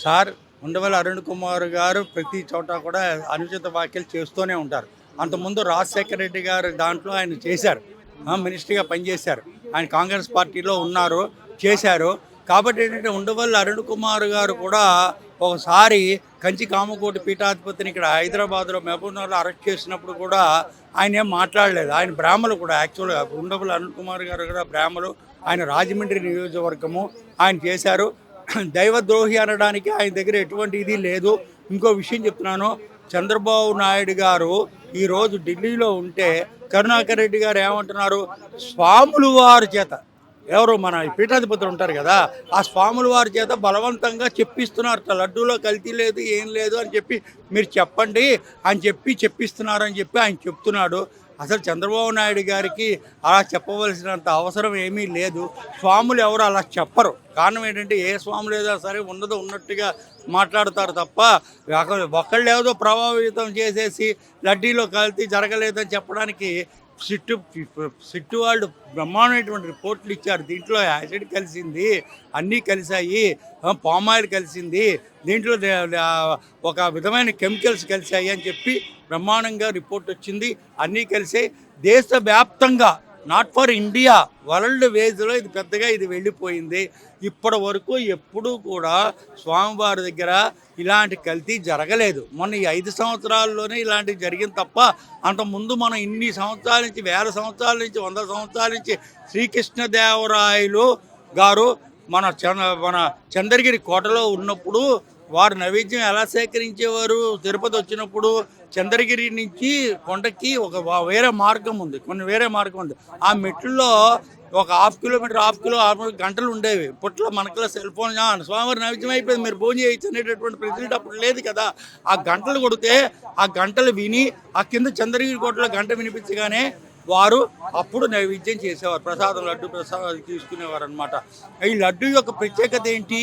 Sir Undavalli Arun Kumar గారు ప్రతి చోట కూడా అనుచిత వ్యాఖ్యలు చేస్తూనే ఉంటారు. అంతకుముందు రాజశేఖర రెడ్డి గారు దాంట్లో ఆయన చేశారు, మినిస్టర్గా పనిచేశారు. ఆయన కాంగ్రెస్ పార్టీలో ఉన్నారు, చేశారు. కాబట్టి ఏంటంటే ఉండవల్లి అరుణ్ కుమార్ గారు కూడా ఒకసారి కంచి కామకోటి పీఠాధిపతిని ఇక్కడ హైదరాబాద్లో మహబూబ్నగర్లో అరెస్ట్ చేసినప్పుడు కూడా ఆయన ఏం మాట్లాడలేదు. ఆయన బ్రాహ్మలు కూడా యాక్చువల్గా ఉండవల్లి అరుణ్ కుమార్ గారు కూడా బ్రాహ్మలు. ఆయన రాజమండ్రి నియోజకవర్గము ఆయన చేశారు. దైవద్రోహి అనడానికి ఆయన దగ్గర ఎటువంటి ఇది లేదు. ఇంకో విషయం చెప్తున్నాను, చంద్రబాబు నాయుడు గారు ఈరోజు ఢిల్లీలో ఉంటే కరుణాకర్ రెడ్డి గారు ఏమంటున్నారు, స్వాములు వారి చేత, ఎవరు మన పీఠాధిపతులు ఉంటారు కదా, ఆ స్వాముల వారి చేత బలవంతంగా చెప్పిస్తున్నారు, లడ్డూలో కల్తీ లేదు ఏం లేదు అని చెప్పి మీరు చెప్పండి అని చెప్పిస్తున్నారు అని ఆయన చెప్తున్నాడు. అసలు చంద్రబాబు నాయుడు గారికి అలా చెప్పవలసినంత అవసరం ఏమీ లేదు. స్వాములు ఎవరు అలా చెప్పరు. కారణం ఏంటంటే ఏ స్వాములు ఏదో సరే ఉన్నదో ఉన్నట్టుగా మాట్లాడతారు తప్ప ఒకళ్ళు ఏదో ప్రభావితం చేసేసి లడ్డీలో కల్తీ జరగలేదని చెప్పడానికి సిట్టు వాళ్ళు బ్రహ్మాండమైనటువంటి రిపోర్ట్లు ఇచ్చారు. దీంట్లో యాసిడ్ కలిసింది, అన్నీ కలిసాయి, పామాయిల్ కలిసింది, దీంట్లో ఒక విధమైన కెమికల్స్ కలిసాయి అని చెప్పి బ్రహ్మాండంగా రిపోర్ట్ వచ్చింది. అన్నీ కలిసాయి. దేశవ్యాప్తంగా, నాట్ ఫర్ ఇండియా, వరల్డ్ వేజ్లో ఇది పెద్దగా ఇది వెళ్ళిపోయింది. ఇప్పటి వరకు ఎప్పుడూ కూడా స్వామివారి దగ్గర ఇలాంటి కల్తీ జరగలేదు. మొన్న ఈ 5 సంవత్సరాల్లోనే ఇలాంటివి జరిగింది తప్ప అంతకుముందు మనం ఇన్ని సంవత్సరాల నుంచి, 1000 సంవత్సరాల నుంచి, 100 సంవత్సరాల నుంచి శ్రీకృష్ణదేవరాయలు గారు మన చంద్రగిరి కోటలో ఉన్నప్పుడు వారు నైవేద్యం ఎలా సేకరించేవారు, తిరుపతి వచ్చినప్పుడు చంద్రగిరి నుంచి కొండకి ఒక వేరే మార్గం ఉంది, వేరే మార్గం ఉంది. ఆ మెట్లలో ఒక హాఫ్ కిలో గంటలు ఉండేవి. ఇప్పట్లో మనకులో సెల్ ఫోన్, స్వామివారి నైవేద్యం అయిపోయింది మీరు భోజనం చేయొచ్చు అనేటటువంటి ఫెసిలిటీ అప్పుడు లేదు కదా. ఆ గంటలు కొడితే ఆ గంటలు విని ఆ కింద చంద్రగిరి కోటలో గంట వినిపించగానే వారు అప్పుడు నైవేద్యం చేసేవారు, ప్రసాదం లడ్డు ప్రసాదం తీసుకునేవారు అనమాట. ఈ లడ్డు యొక్క ప్రత్యేకత ఏంటి,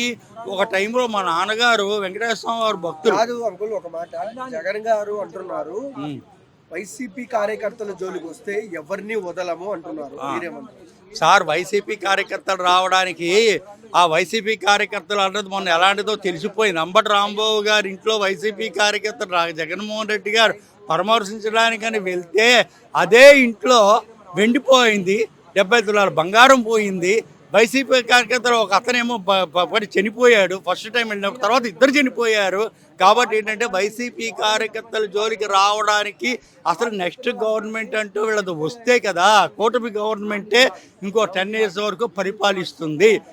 ఒక టైంలో మా నాన్నగారు వెంకటేశ్వర స్వామి వారు భక్తులు. కాదు అంకుల్, ఒక మాట, జగన్ గారు అంటున్నారు వైసీపీ కార్యకర్తల జోలికి వస్తే ఎవరిని వదలము అంటున్నారు. సార్, వైసీపీ కార్యకర్తలు రావడానికి, ఆ వైసీపీ కార్యకర్తలు అన్నది మొన్న ఎలాంటిదో తెలిసిపోయింది. అంబటి రాంబాబు గారి ఇంట్లో వైసీపీ కార్యకర్తలు జగన్మోహన్ రెడ్డి గారు పరామర్శించడానికని వెళ్తే అదే ఇంట్లో వెండిపోయింది, 70 తులాల బంగారం పోయింది. వైసీపీ కార్యకర్తలు ఒక అతనేమో పడి చనిపోయాడు ఫస్ట్ టైం వెళ్ళినప్పుడు, తర్వాత ఇద్దరు చనిపోయారు. కాబట్టి ఏంటంటే వైసీపీ కార్యకర్తల జోలికి రావడానికి అసలు నెక్స్ట్ గవర్నమెంట్ అంటూ వీళ్ళది వస్తే కదా, కూటమి గవర్నమెంటే ఇంకో 10 years వరకు పరిపాలిస్తుంది.